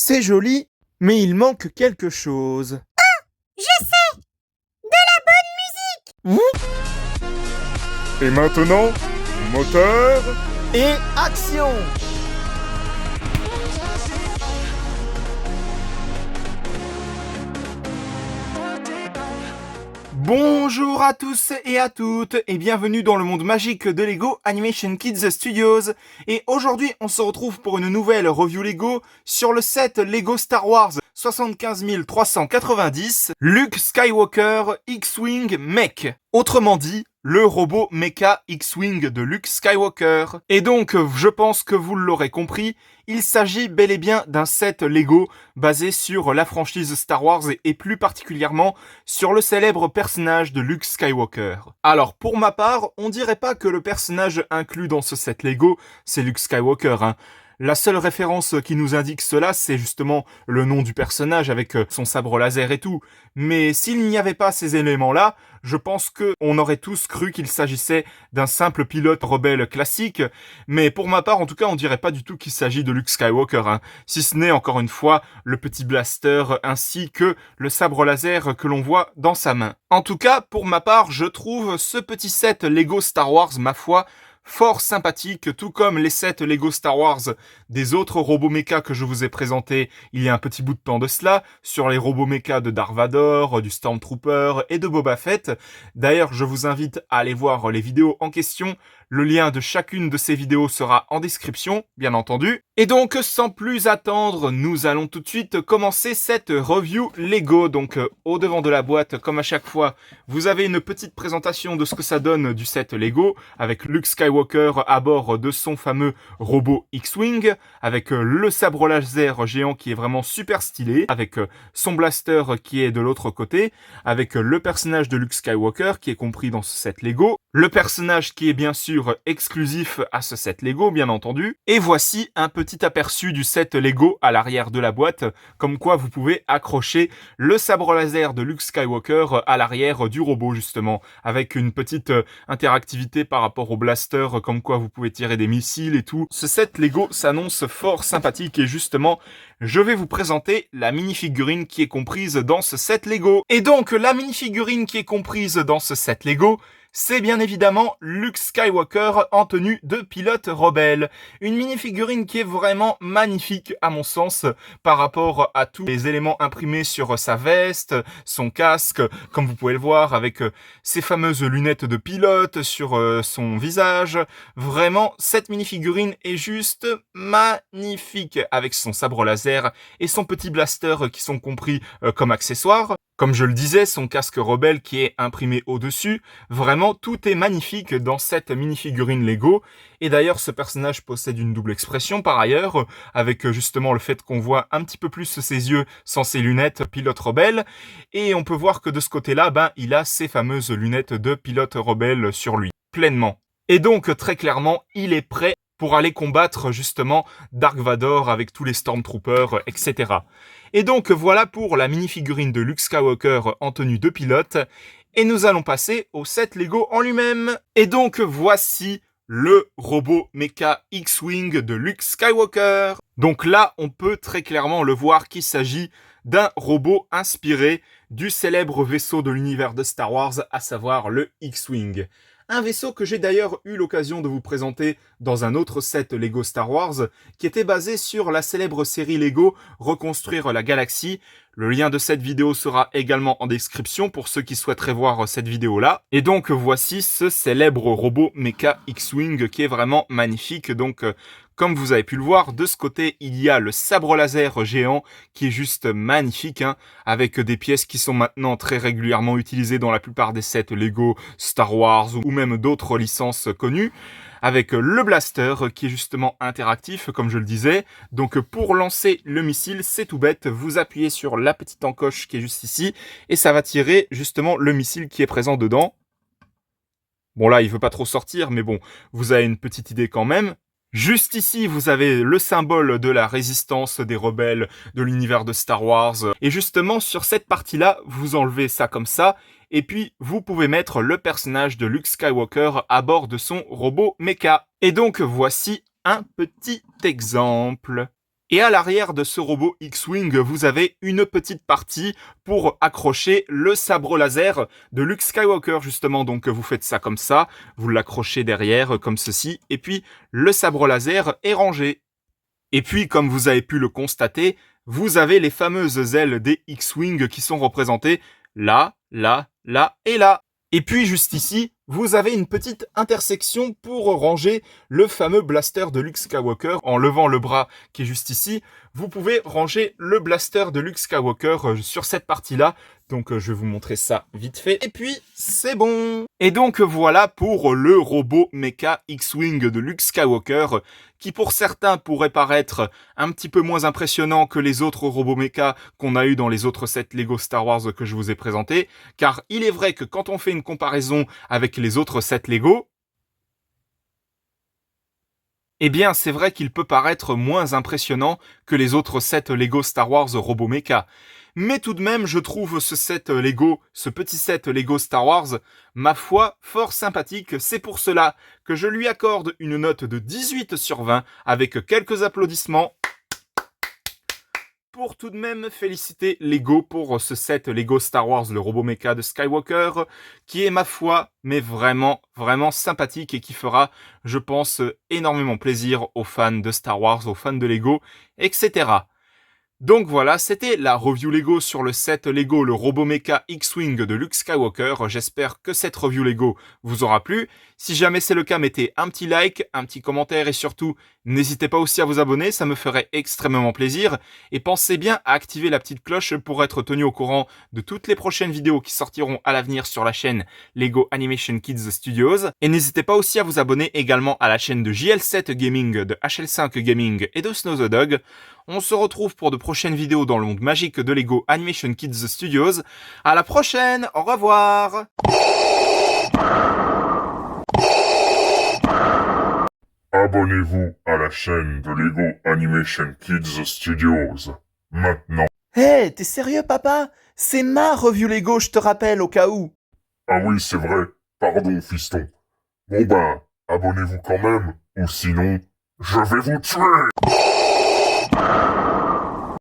C'est joli, mais il manque quelque chose. Je sais! De la bonne musique! Et maintenant, moteur. Et action! Bonjour à tous et à toutes et bienvenue dans le monde magique de Lego Animation Kids Studios. Et aujourd'hui, on se retrouve pour une nouvelle review Lego sur le set Lego Star Wars 75 390 Luke Skywalker X-Wing Mech. Autrement dit, le robot mecha X-Wing de Luke Skywalker. Et donc, je pense que vous l'aurez compris, il s'agit bel et bien d'un set Lego basé sur la franchise Star Wars et plus particulièrement sur le célèbre personnage de Luke Skywalker. Alors, pour ma part, on dirait pas que le personnage inclus dans ce set Lego, c'est Luke Skywalker, hein. La seule référence qui nous indique cela, c'est justement le nom du personnage avec son sabre laser et tout. Mais s'il n'y avait pas ces éléments-là, je pense qu'on aurait tous cru qu'il s'agissait d'un simple pilote rebelle classique. Mais pour ma part, en tout cas, on dirait pas du tout qu'il s'agit de Luke Skywalker, hein. Si ce n'est, encore une fois, le petit blaster ainsi que le sabre laser que l'on voit dans sa main. En tout cas, pour ma part, je trouve ce petit set Lego Star Wars, ma foi, fort sympathique, tout comme les sets Lego Star Wars des autres robots mecha que je vous ai présentés il y a un petit bout de temps de cela, sur les robots mecha de Darth Vader, du Stormtrooper et de Boba Fett. D'ailleurs, je vous invite à aller voir les vidéos en question. Le lien de chacune de ces vidéos sera en description, bien entendu. Et donc, sans plus attendre, nous allons tout de suite commencer cette review Lego. Donc, au devant de la boîte, comme à chaque fois, vous avez une petite présentation de ce que ça donne du set Lego, avec Luke Skywalker à bord de son fameux robot X-Wing, avec le sabre laser géant qui est vraiment super stylé, avec son blaster qui est de l'autre côté, avec le personnage de Luke Skywalker qui est compris dans ce set Lego, le personnage qui est bien sûr exclusif à ce set Lego, bien entendu. Et voici un petit aperçu du set Lego à l'arrière de la boîte, comme quoi vous pouvez accrocher le sabre laser de Luke Skywalker à l'arrière du robot, justement, avec une petite interactivité par rapport au blaster, comme quoi vous pouvez tirer des missiles et tout. Ce set Lego s'annonce fort sympathique et justement, je vais vous présenter la minifigurine qui est comprise dans ce set Lego. Et donc, la minifigurine qui est comprise dans ce set Lego, c'est bien évidemment Luke Skywalker en tenue de pilote rebelle. Une minifigurine qui est vraiment magnifique à mon sens par rapport à tous les éléments imprimés sur sa veste, son casque, comme vous pouvez le voir avec ses fameuses lunettes de pilote sur son visage. Vraiment, cette minifigurine est juste magnifique avec son sabre laser et son petit blaster qui sont compris comme accessoires. Comme je le disais, son casque rebelle qui est imprimé au-dessus. Vraiment, tout est magnifique dans cette minifigurine Lego. Et d'ailleurs, ce personnage possède une double expression par ailleurs, avec justement le fait qu'on voit un petit peu plus ses yeux sans ses lunettes pilote rebelle. Et on peut voir que de ce côté-là, il a ses fameuses lunettes de pilote rebelle sur lui, pleinement. Et donc, très clairement, il est prêt pour aller combattre justement Dark Vador avec tous les Stormtroopers, etc. Et donc voilà pour la minifigurine de Luke Skywalker en tenue de pilote. Et nous allons passer au set Lego en lui-même. Et donc voici le robot mecha X-Wing de Luke Skywalker. Donc là, on peut très clairement le voir qu'il s'agit d'un robot inspiré du célèbre vaisseau de l'univers de Star Wars, à savoir le X-Wing. Un vaisseau que j'ai d'ailleurs eu l'occasion de vous présenter dans un autre set Lego Star Wars, qui était basé sur la célèbre série Lego Reconstruire la Galaxie. Le lien de cette vidéo sera également en description pour ceux qui souhaiteraient voir cette vidéo-là. Et donc voici ce célèbre robot mecha X-Wing qui est vraiment magnifique. Donc comme vous avez pu le voir, de ce côté, il y a le sabre laser géant qui est juste magnifique, hein, avec des pièces qui sont maintenant très régulièrement utilisées dans la plupart des sets Lego, Star Wars ou même d'autres licences connues. Avec le blaster qui est justement interactif, comme je le disais. Donc pour lancer le missile, c'est tout bête, vous appuyez sur la petite encoche qui est juste ici, et ça va tirer justement le missile qui est présent dedans. Bon là, il veut pas trop sortir, mais bon, vous avez une petite idée quand même. Juste ici, vous avez le symbole de la résistance des rebelles de l'univers de Star Wars. Et justement, sur cette partie-là, vous enlevez ça comme ça. Et puis, vous pouvez mettre le personnage de Luke Skywalker à bord de son robot mecha. Et donc, voici un petit exemple. Et à l'arrière de ce robot X-Wing, vous avez une petite partie pour accrocher le sabre laser de Luke Skywalker, justement. Donc vous faites ça comme ça, vous l'accrochez derrière comme ceci, et puis le sabre laser est rangé. Et puis, comme vous avez pu le constater, vous avez les fameuses ailes des X-Wing qui sont représentées là, là, là et là. Et puis juste ici, vous avez une petite intersection pour ranger le fameux blaster de Luke Skywalker. En levant le bras qui est juste ici, vous pouvez ranger le blaster de Luke Skywalker sur cette partie-là. Donc je vais vous montrer ça vite fait. Et puis c'est bon. Et donc voilà pour le robot mecha X-Wing de Luke Skywalker, qui pour certains pourrait paraître un petit peu moins impressionnant que les autres robots mecha qu'on a eu dans les autres sets Lego Star Wars que je vous ai présentés. Car il est vrai que quand on fait une comparaison avec les autres sets Lego, eh bien, c'est vrai qu'il peut paraître moins impressionnant que les autres sets Lego Star Wars Robo Mecha. Mais tout de même, je trouve ce set Lego, ce petit set Lego Star Wars, ma foi, fort sympathique. C'est pour cela que je lui accorde une note de 18 sur 20 avec quelques applaudissements. Pour tout de même féliciter Lego pour ce set Lego Star Wars, le robot mecha de Skywalker, qui est, ma foi, mais vraiment, vraiment sympathique et qui fera, je pense, énormément plaisir aux fans de Star Wars, aux fans de Lego, etc. Donc voilà, c'était la review Lego sur le set Lego, le robot mecha X-Wing de Luke Skywalker. J'espère que cette review Lego vous aura plu. Si jamais c'est le cas, mettez un petit like, un petit commentaire et surtout, n'hésitez pas aussi à vous abonner, ça me ferait extrêmement plaisir. Et pensez bien à activer la petite cloche pour être tenu au courant de toutes les prochaines vidéos qui sortiront à l'avenir sur la chaîne Lego Animation Kids Studios. Et n'hésitez pas aussi à vous abonner également à la chaîne de JL7 Gaming, de HL5 Gaming et de Snow the Dog. On se retrouve pour de prochaines vidéos dans le monde magique de Lego Animation Kids Studios. À la prochaine, au revoir! Abonnez-vous à la chaîne de Lego Animation Kids Studios. Maintenant. Hey, t'es sérieux, papa? C'est ma review Lego, je te rappelle, au cas où. Ah oui, c'est vrai. Pardon, fiston. Bon ben, abonnez-vous quand même, ou sinon, je vais vous tuer!